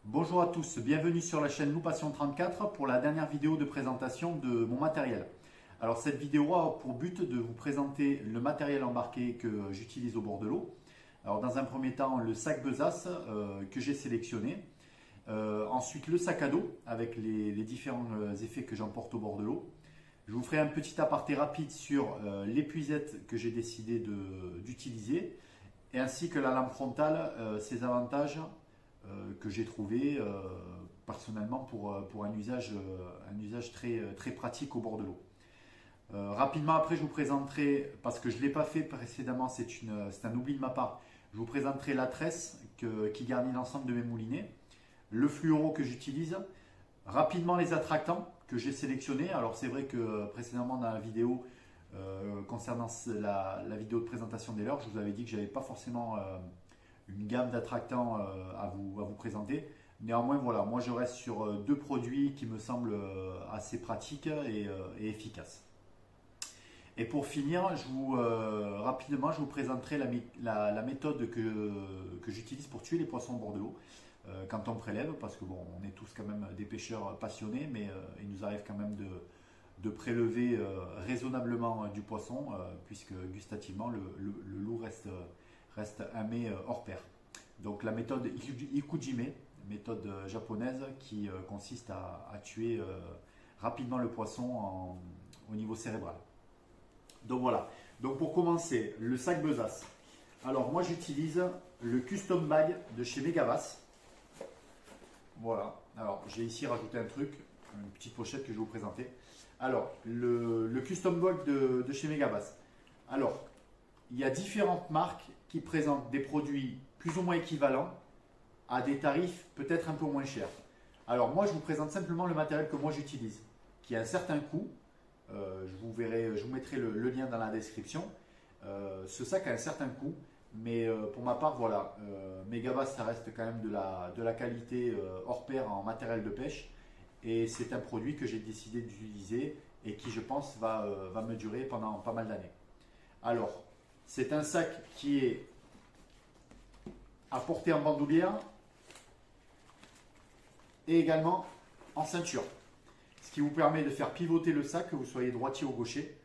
Bonjour à tous, bienvenue sur la chaîne Loupation 34 pour la dernière vidéo de présentation de mon matériel. Alors cette vidéo a pour but de vous présenter le matériel embarqué que j'utilise au bord de l'eau. Alors dans un premier temps le sac besace que j'ai sélectionné. Ensuite le sac à dos avec les différents effets que j'emporte au bord de l'eau. Je vous ferai un petit aparté rapide sur l'épuisette que j'ai décidé d'utiliser ainsi que la lampe frontale, ses avantages que j'ai trouvé personnellement pour un usage très pratique au bord de l'eau. Rapidement après je vous présenterai, parce que je ne l'ai pas fait précédemment, c'est un oubli de ma part, je vous présenterai la tresse qui garnit l'ensemble de mes moulinets, le fluoro que j'utilise, rapidement les attractants que j'ai sélectionnés. Alors c'est vrai que précédemment dans la vidéo concernant la vidéo de présentation des leurres, je vous avais dit que je n'avais pas forcément une gamme d'attractants à vous présenter. Néanmoins, voilà, moi je reste sur deux produits qui me semblent assez pratiques et efficaces. Et pour finir, rapidement, je vous présenterai la méthode que j'utilise pour tuer les poissons au bord de l'eau quand on prélève, parce que bon, on est tous quand même des pêcheurs passionnés, mais il nous arrive quand même de prélever raisonnablement du poisson, puisque gustativement, le loup reste un mets hors pair. Donc la méthode Ikujime, méthode japonaise qui consiste à tuer rapidement le poisson au niveau cérébral. Donc voilà. Donc pour commencer, le sac besace. Alors moi j'utilise le Custom Bag de chez Megabass. Voilà. Alors j'ai ici rajouté un truc, une petite pochette que je vais vous présenter. Alors le Custom Bag de chez Megabass. Alors il y a différentes marques qui présentent des produits plus ou moins équivalents à des tarifs peut-être un peu moins chers. Alors moi je vous présente simplement le matériel que moi j'utilise, qui a un certain coût. Je vous mettrai le lien dans la description. Ce sac a un certain coût, mais pour ma part, voilà, Megabass, ça reste quand même de la qualité hors pair en matériel de pêche. Et c'est un produit que j'ai décidé d'utiliser et qui, je pense, va me durer pendant pas mal d'années. Alors, c'est un sac qui est à porter en bandoulière et également en ceinture. Ce qui vous permet de faire pivoter le sac, que vous soyez droitier ou gaucher,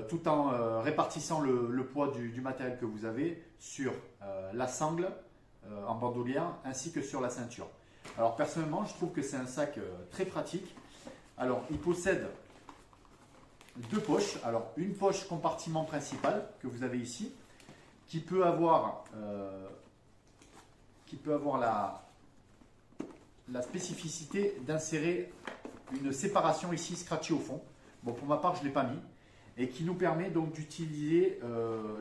tout en répartissant le poids du matériel que vous avez sur la sangle en bandoulière ainsi que sur la ceinture. Alors personnellement, je trouve que c'est un sac très pratique. Alors il possède deux poches. Alors une poche compartiment principal que vous avez ici, qui peut avoir la spécificité d'insérer une séparation ici scratchée au fond. Bon, pour ma part, je ne l'ai pas mis. Et qui nous permet donc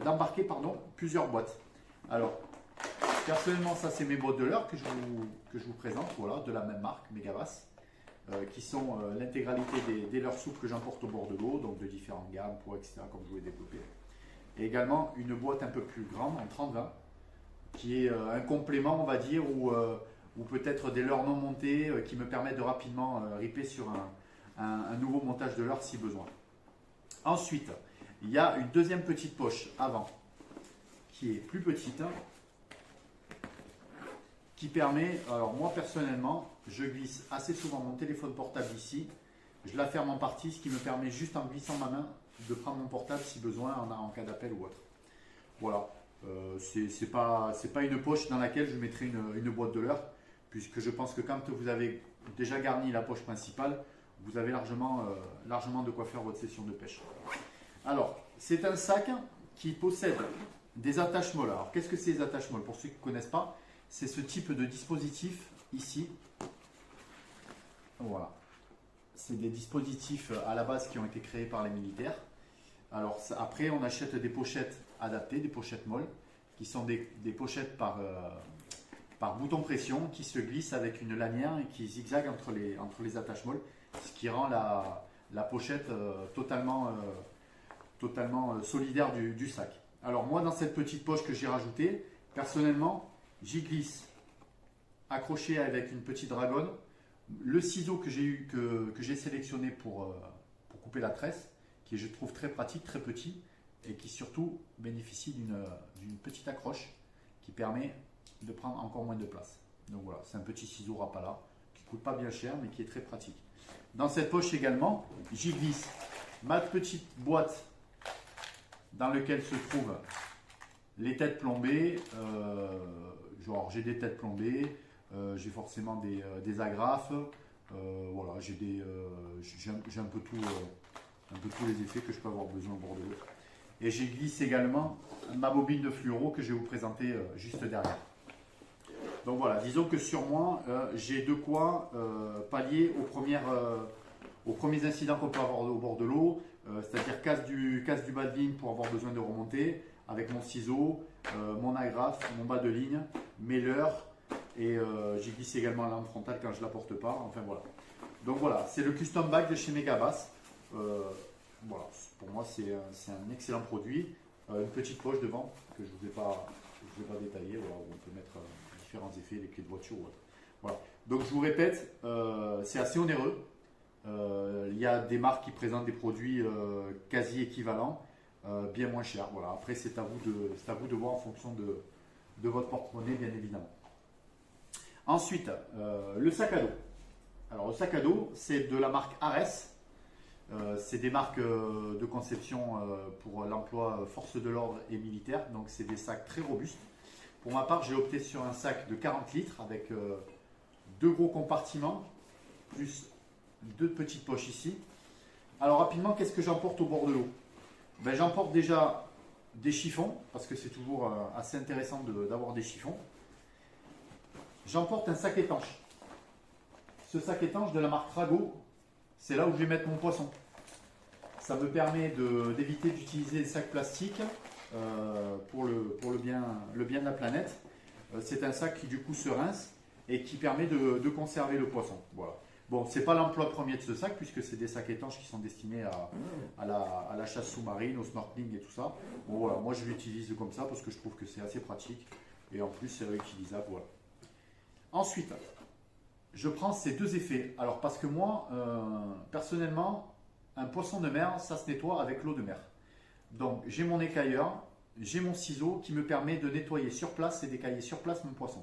d'embarquer plusieurs boîtes. Alors, personnellement, ça c'est mes boîtes de leurre que je vous présente, voilà, de la même marque, Megabass, qui sont l'intégralité des leurres souples que j'emporte au bord de l'eau, donc de différentes gammes, pour etc., comme je vous l'ai développé. Et également une boîte un peu plus grande, en 30-20, qui est un complément, on va dire, ou peut-être des leurres non montées qui me permettent de rapidement ripper sur un nouveau montage de leurre si besoin. Ensuite, il y a une deuxième petite poche avant qui est plus petite, qui permet, alors moi personnellement, je glisse assez souvent mon téléphone portable ici, je la ferme en partie, ce qui me permet juste en glissant ma main de prendre mon portable si besoin en cas d'appel ou autre. Voilà, c'est pas une poche dans laquelle je mettrai une boîte de leurre, puisque je pense que quand vous avez déjà garni la poche principale, vous avez largement de quoi faire votre session de pêche. Alors, c'est un sac qui possède des attaches-molles. Alors, qu'est-ce que c'est les attaches-molles? Pour ceux qui ne connaissent pas, c'est ce type de dispositif ici. Voilà. C'est des dispositifs à la base qui ont été créés par les militaires. Alors, après, on achète des pochettes adaptées, des pochettes molles, qui sont des pochettes par bouton pression, qui se glissent avec une lanière et qui zigzaguent entre les attaches-molles, ce qui rend la pochette totalement solidaire du sac. Alors moi, dans cette petite poche que j'ai rajoutée, personnellement, j'y glisse accroché avec une petite dragonne le ciseau que j'ai sélectionné pour couper la tresse, qui je trouve très pratique, très petit, et qui surtout bénéficie d'une petite accroche qui permet de prendre encore moins de place. Donc voilà, c'est un petit ciseau Rapala qui ne coûte pas bien cher mais qui est très pratique. Dans cette poche également, j'y glisse ma petite boîte dans laquelle se trouvent les têtes plombées. Genre j'ai des têtes plombées, j'ai forcément des agrafes, voilà, j'ai un peu tous les effets que je peux avoir besoin au bord de l'eau. Et j'y glisse également ma bobine de fluoro que je vais vous présenter juste derrière. Donc voilà, disons que sur moi, j'ai de quoi pallier aux premiers incidents qu'on peut avoir au bord de l'eau, c'est-à-dire casse du bas de ligne pour avoir besoin de remonter, avec mon ciseau, mon agrafe, mon bas de ligne, mes leurres, et j'y glisse également la lame frontale quand je ne la porte pas, enfin voilà. Donc voilà, c'est le custom bag de chez Megabass. Voilà, pour moi c'est un excellent produit. Une petite poche devant que je ne vous ai pas détaillé, voilà, où on peut mettre différents effets, les clés de voiture ou autre. Voilà. Donc je vous répète, c'est assez onéreux. Il y a des marques qui présentent des produits quasi équivalents, bien moins chers. Voilà. Après c'est à vous de voir en fonction de votre porte-monnaie, bien évidemment. Ensuite, le sac à dos. Alors le sac à dos, c'est de la marque Ares. C'est des marques de conception pour l'emploi force de l'ordre et militaire, donc c'est des sacs très robustes. Pour ma part, j'ai opté sur un sac de 40 litres avec deux gros compartiments, plus deux petites poches ici. Alors rapidement, qu'est-ce que j'emporte au bord de l'eau? Ben, j'emporte déjà des chiffons, parce que c'est toujours assez intéressant d'avoir des chiffons. J'emporte un sac étanche. Ce sac étanche de la marque Trago, c'est là où je vais mettre mon poisson. Ça me permet d'éviter d'utiliser des sacs plastiques pour le bien de la planète. C'est un sac qui du coup se rince et qui permet de conserver le poisson. Voilà. Bon, ce n'est pas l'emploi premier de ce sac puisque c'est des sacs étanches qui sont destinés à la chasse sous-marine, au snorkeling et tout ça. Bon, voilà, moi je l'utilise comme ça parce que je trouve que c'est assez pratique et en plus c'est réutilisable. Voilà. Ensuite, je prends ces deux effets. Alors parce que moi, personnellement, un poisson de mer, ça se nettoie avec l'eau de mer. Donc j'ai mon écailleur, j'ai mon ciseau qui me permet de nettoyer sur place et d'écailler sur place mon poisson.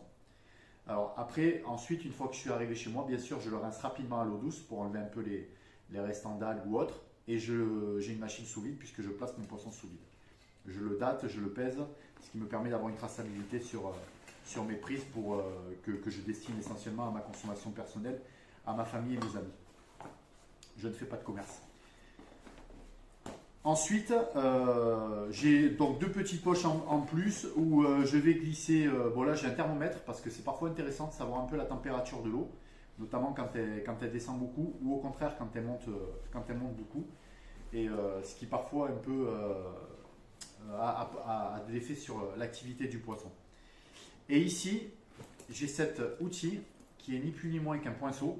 Alors après, ensuite, une fois que je suis arrivé chez moi, bien sûr, je le rince rapidement à l'eau douce pour enlever un peu les restants d'algues ou autres. Et j'ai une machine sous vide puisque je place mon poisson sous vide. Je le date, je le pèse, ce qui me permet d'avoir une traçabilité sur mes prises que je destine essentiellement à ma consommation personnelle, à ma famille et mes amis. Je ne fais pas de commerce. Ensuite, j'ai donc deux petites poches en plus où je vais glisser, bon là j'ai un thermomètre parce que c'est parfois intéressant de savoir un peu la température de l'eau, notamment quand elle descend beaucoup ou au contraire quand elle monte beaucoup. Et ce qui parfois un peu a de l'effet sur l'activité du poisson. Et ici, j'ai cet outil qui est ni plus ni moins qu'un poinçon,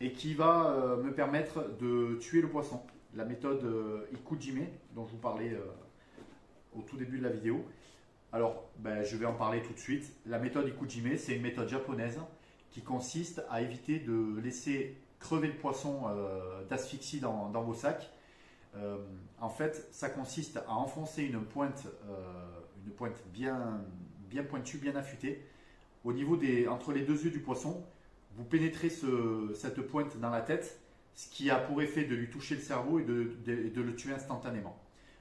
et qui va me permettre de tuer le poisson. La méthode Ikujime, dont je vous parlais au tout début de la vidéo. Alors, je vais en parler tout de suite. La méthode Ikujime, c'est une méthode japonaise qui consiste à éviter de laisser crever le poisson d'asphyxie dans vos sacs. En fait, ça consiste à enfoncer une pointe bien pointue, bien affûtée, au niveau entre les deux yeux du poisson. Vous pénétrez cette pointe dans la tête, ce qui a pour effet de lui toucher le cerveau et de le tuer instantanément.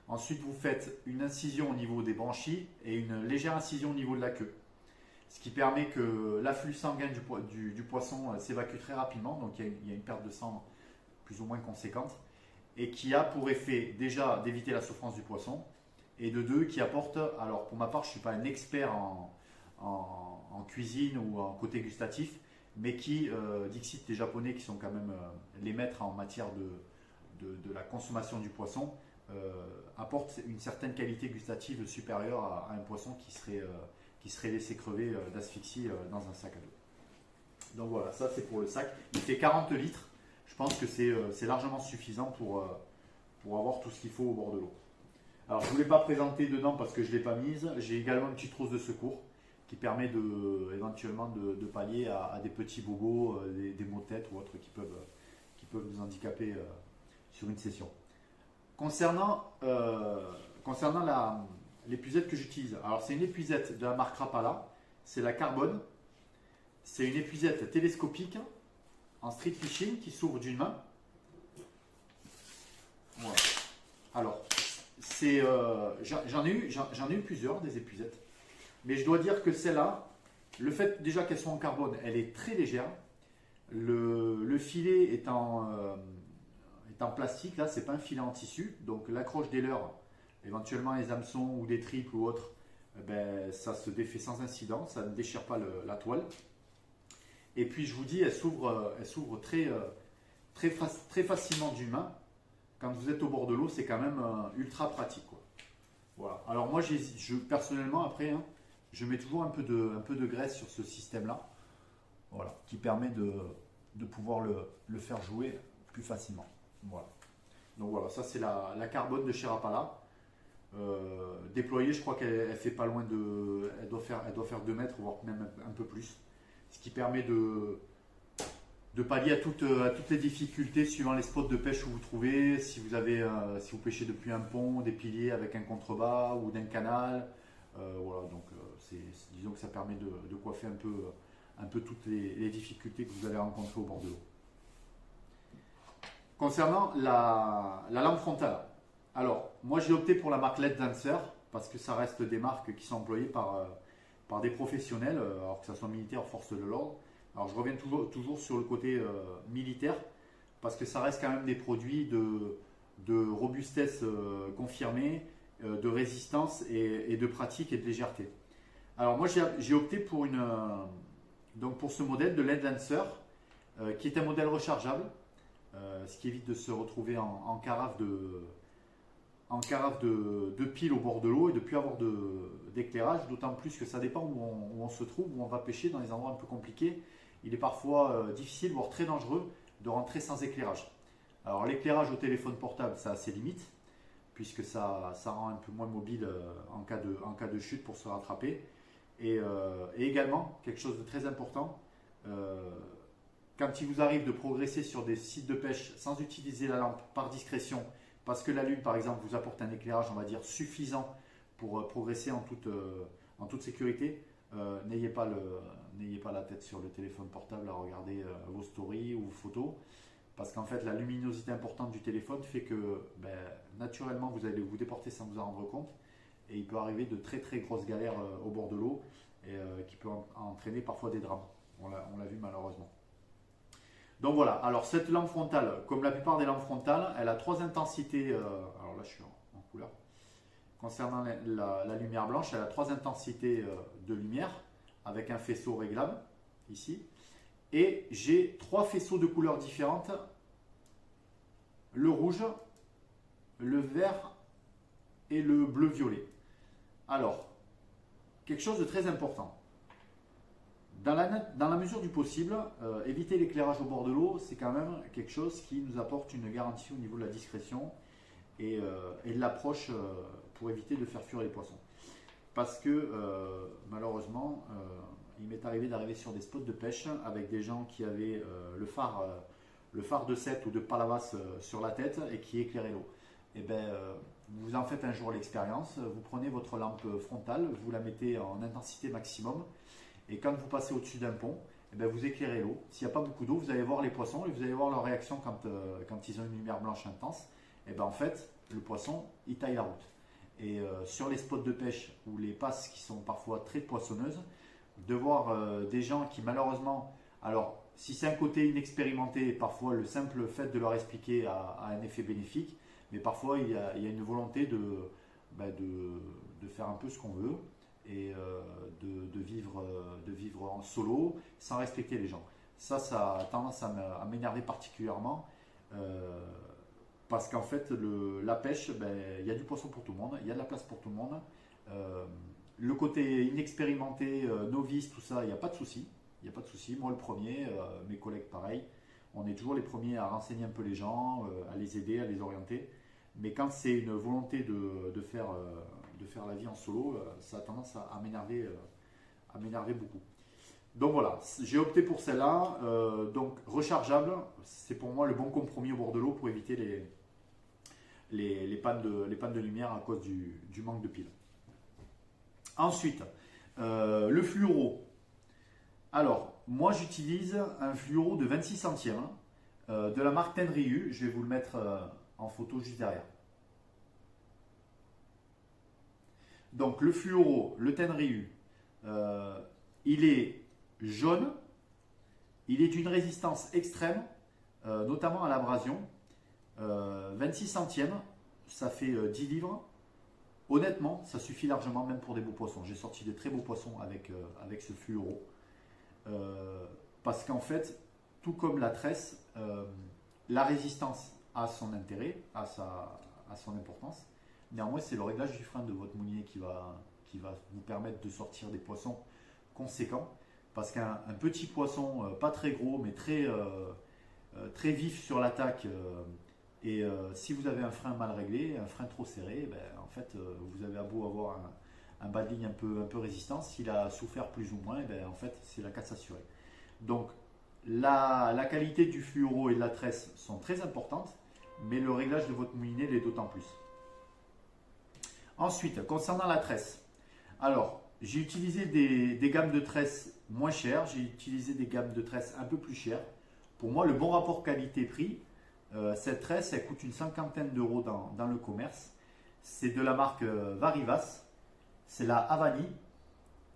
Ensuite, vous faites une incision au niveau des branchies et une légère incision au niveau de la queue, ce qui permet que l'afflux sanguin du poisson s'évacue très rapidement, donc il y a une perte de sang plus ou moins conséquente, et qui a pour effet déjà d'éviter la souffrance du poisson, et de deux, qui apporte, alors pour ma part je ne suis pas un expert en cuisine ou en côté gustatif, mais qui, dixit les Japonais qui sont quand même les maîtres en matière de la consommation du poisson, apporte une certaine qualité gustative supérieure à un poisson qui serait laissé crever d'asphyxie dans un sac à dos. Donc voilà, ça c'est pour le sac. Il fait 40 litres. Je pense que c'est largement suffisant pour avoir tout ce qu'il faut au bord de l'eau. Alors je ne vous l'ai pas présenté dedans parce que je ne l'ai pas mise. J'ai également une petite trousse de secours qui permet éventuellement de pallier à des petits bobos, des maux de tête ou autres qui peuvent nous handicaper sur une session. Concernant l'épuisette que j'utilise, alors c'est une épuisette de la marque Rapala c'est la Carbone. C'est une épuisette télescopique en street fishing qui s'ouvre d'une main. Voilà. Alors, j'en ai eu plusieurs des épuisettes. Mais je dois dire que celle-là, le fait déjà qu'elle soit en carbone, elle est très légère. Le filet est en plastique, là, c'est pas un filet en tissu. Donc l'accroche des leurres, éventuellement les hameçons ou des triples ou autres, ça se défait sans incident, ça ne déchire pas la toile. Et puis je vous dis, elle s'ouvre très facilement d'une main. Quand vous êtes au bord de l'eau, c'est quand même ultra pratique, quoi. Voilà. Alors moi, personnellement, après, hein, je mets toujours un peu de graisse sur ce système-là, voilà, qui permet de pouvoir le faire jouer plus facilement. Voilà. Donc voilà, ça c'est la Carbone de chez Rapala. Déployée, je crois qu'elle fait pas loin de, elle doit faire 2 mètres, voire même un peu plus, ce qui permet de pallier à toutes les difficultés suivant les spots de pêche où vous trouvez, si vous pêchez depuis un pont, des piliers avec un contrebas ou d'un canal, voilà, donc disons que ça permet de coiffer un peu toutes les difficultés que vous allez rencontrer au bord de l'eau. Concernant la lampe frontale, alors moi j'ai opté pour la marque LED Dancer parce que ça reste des marques qui sont employées par des professionnels, alors que ce soit militaire ou force de l'ordre. Alors je reviens toujours sur le côté militaire parce que ça reste quand même des produits de robustesse confirmée, de résistance et de pratique et de légèreté. Alors moi j'ai opté pour pour ce modèle de LED Lancer qui est un modèle rechargeable, ce qui évite de se retrouver en carafe de pile au bord de l'eau et de ne plus avoir d'éclairage, d'autant plus que ça dépend où on se trouve, où on va pêcher dans les endroits un peu compliqués. Il est parfois difficile, voire très dangereux, de rentrer sans éclairage. Alors l'éclairage au téléphone portable, ça a ses limites, puisque ça rend un peu moins mobile en cas de chute pour se rattraper. Et également, quelque chose de très important, quand il vous arrive de progresser sur des sites de pêche sans utiliser la lampe par discrétion, parce que la lune par exemple vous apporte un éclairage, on va dire, suffisant pour progresser en toute sécurité, n'ayez pas la tête sur le téléphone portable à regarder vos stories ou vos photos, parce qu'en fait la luminosité importante du téléphone fait que naturellement vous allez vous déporter sans vous en rendre compte, et il peut arriver de très très grosses galères au bord de l'eau et qui peut entraîner parfois des drames. On l'a vu malheureusement. Donc voilà, alors cette lampe frontale, comme la plupart des lampes frontales, elle a 3 intensités, alors là je suis en couleur. Concernant la lumière blanche, elle a 3 intensités de lumière avec un faisceau réglable ici. Et j'ai 3 faisceaux de couleurs différentes, le rouge, le vert et le bleu-violet. Alors, quelque chose de très important. Dans la mesure du possible, éviter l'éclairage au bord de l'eau, c'est quand même quelque chose qui nous apporte une garantie au niveau de la discrétion et de l'approche pour éviter de faire fuir les poissons. Parce que malheureusement, il m'est arrivé d'arriver sur des spots de pêche avec des gens qui avaient le phare de 7 ou de palavas sur la tête et qui éclairaient l'eau. Et vous en faites un jour l'expérience, vous prenez votre lampe frontale, vous la mettez en intensité maximum. Et quand vous passez au-dessus d'un pont, vous éclairez l'eau. S'il n'y a pas beaucoup d'eau, vous allez voir les poissons et vous allez voir leur réaction quand ils ont une lumière blanche intense. En fait, le poisson, il taille la route. Et sur les spots de pêche ou les passes qui sont parfois très poissonneuses, de voir des gens qui malheureusement, alors si c'est un côté inexpérimenté, parfois le simple fait de leur expliquer a un effet bénéfique, mais parfois il y a une volonté de faire un peu ce qu'on veut et de vivre en solo sans respecter les gens. Ça a tendance à m'énerver particulièrement parce qu'en fait la pêche, il y a du poisson pour tout le monde, il y a de la place pour tout le monde. Le côté inexpérimenté, novice, tout ça, il n'y a pas de souci. Il n'y a pas de souci. Moi le premier, mes collègues pareil, on est toujours les premiers à renseigner un peu les gens, à les aider, à les orienter. Mais quand c'est une volonté de faire la vie en solo, ça a tendance à m'énerver beaucoup. Donc voilà, j'ai opté pour celle-là. Donc rechargeable, c'est pour moi le bon compromis au bord de l'eau pour éviter les pannes de lumière à cause du manque de piles. Ensuite, Le fluoro. Alors, moi j'utilise un fluoro de 26 centièmes de la marque Tenryu. Je vais vous le mettre en photo juste derrière. Donc le fluoro, le Tenryu, il est jaune, il est d'une résistance extrême, notamment à l'abrasion. 26 centièmes, ça fait 10 livres. Honnêtement, ça suffit largement même pour des beaux poissons. J'ai sorti des très beaux poissons avec ce fluoro. Parce qu'en fait, tout comme la tresse, la résistance a son intérêt, a son importance. Néanmoins, c'est le réglage du frein de votre moulinet qui va vous permettre de sortir des poissons conséquents. Parce qu'un petit poisson, pas très gros, mais très vif sur l'attaque, si vous avez un frein mal réglé, un frein trop serré, ben, en fait, vous avez beau avoir un bas de ligne un peu résistant, s'il a souffert plus ou moins, ben, en fait, c'est la casse assurée. Donc, la qualité du fluoro et de la tresse sont très importantes, mais le réglage de votre moulinet l'est d'autant plus. Ensuite, concernant la tresse, alors j'ai utilisé des gammes de tresse moins chères, j'ai utilisé des gammes de tresse un peu plus chères. Pour moi, le bon rapport qualité-prix, cette tresse, elle coûte une cinquantaine d'euros dans le commerce. C'est de la marque Varivas, c'est la Havani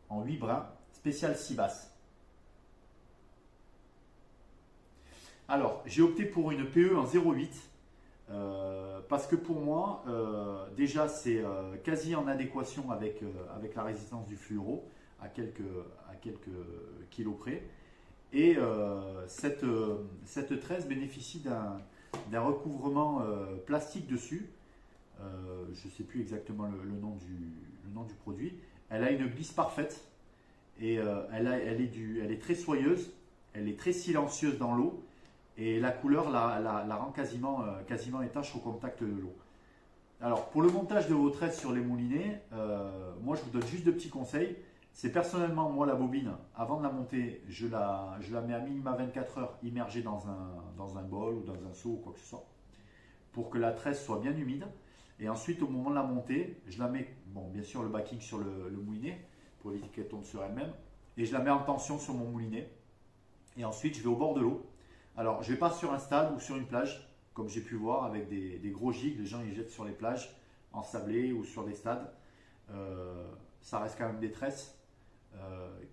en 8 brins, spécial Sibas. Alors, j'ai opté pour une PE en 0,8 parce que pour moi, déjà, c'est quasi en adéquation avec la résistance du fluoro à quelques kilos près. Et cette tresse bénéficie d'un recouvrement plastique dessus. Je ne sais plus exactement le nom du produit. Elle a une glisse parfaite et elle est très soyeuse, elle est très silencieuse dans l'eau. Et la couleur la rend quasiment étanche au contact de l'eau. Alors, pour le montage de vos tresses sur les moulinets, moi je vous donne juste deux petits conseils. C'est personnellement, moi la bobine, avant de la monter, je la mets à minima 24 heures immergée dans un bol ou dans un seau ou quoi que ce soit, pour que la tresse soit bien humide. Et ensuite, au moment de la monter, je la mets, bon, bien sûr, le backing sur le moulinet, pour éviter qu'elle tombe sur elle-même. Et je la mets en tension sur mon moulinet. Et ensuite, je vais au bord de l'eau. Alors, je ne vais pas sur un stade ou sur une plage, comme j'ai pu voir avec des gros gigs, les gens ils jettent sur les plages, ensablées ou sur des stades. Ça reste quand même des tresses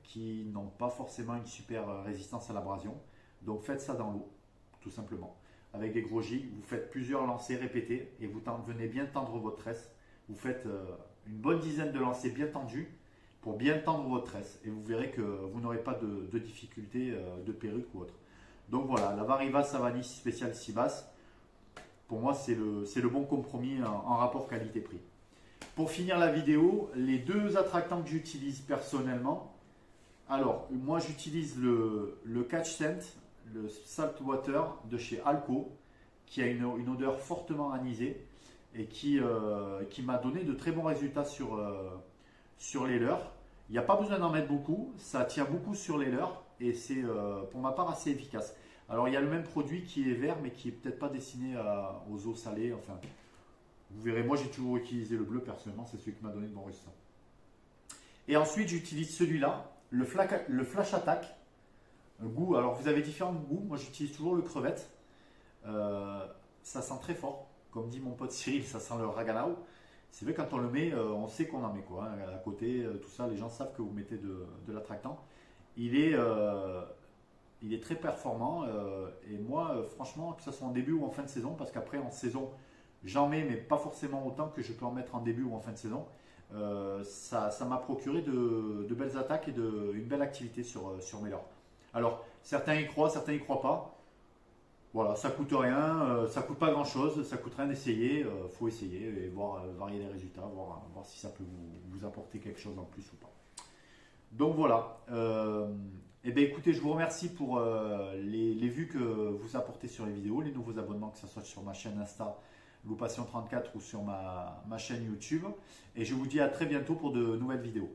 qui n'ont pas forcément une super résistance à l'abrasion. Donc, faites ça dans l'eau, tout simplement. Avec des gros gigs, vous faites plusieurs lancers répétés et vous venez bien tendre votre tresse. Vous faites une bonne dizaine de lancers bien tendus pour bien tendre votre tresse et vous verrez que vous n'aurez pas de difficulté de perruque ou autre. Donc voilà, la Varivas Havani spécial Sibas, pour moi c'est le bon compromis en rapport qualité-prix. Pour finir la vidéo, les deux attractants que j'utilise personnellement, alors moi j'utilise le Catch Scent, le Saltwater de chez Alco, qui a une odeur fortement anisée et qui m'a donné de très bons résultats sur les leurres. Il n'y a pas besoin d'en mettre beaucoup, ça tient beaucoup sur les leurres et c'est pour ma part assez efficace. Alors il y a le même produit qui est vert mais qui n'est peut-être pas destiné aux eaux salées. Enfin, vous verrez, moi j'ai toujours utilisé le bleu personnellement, c'est celui qui m'a donné de bons résultats. Et ensuite j'utilise celui-là, le Flash Attack. Goût, alors vous avez différents goûts, moi j'utilise toujours le crevette. Ça sent très fort, comme dit mon pote Cyril, ça sent le raganao. C'est vrai, quand on le met, on sait qu'on en met quoi. À côté, tout ça, les gens savent que vous mettez de l'attractant. Il est très performant et moi, franchement, que ce soit en début ou en fin de saison, parce qu'après en saison, j'en mets, mais pas forcément autant que je peux en mettre en début ou en fin de saison. Ça m'a procuré de belles attaques et une belle activité sur mes leurres. Alors, certains y croient, certains y croient pas. Voilà, ça coûte rien, ça coûte pas grand chose, ça coûte rien d'essayer. Faut essayer et voir varier les résultats, voir si ça peut vous apporter quelque chose en plus ou pas. Donc voilà. Eh bien écoutez, je vous remercie pour les vues que vous apportez sur les vidéos, les nouveaux abonnements, que ce soit sur ma chaîne Insta Loupation34 ou sur ma chaîne YouTube. Et je vous dis à très bientôt pour de nouvelles vidéos.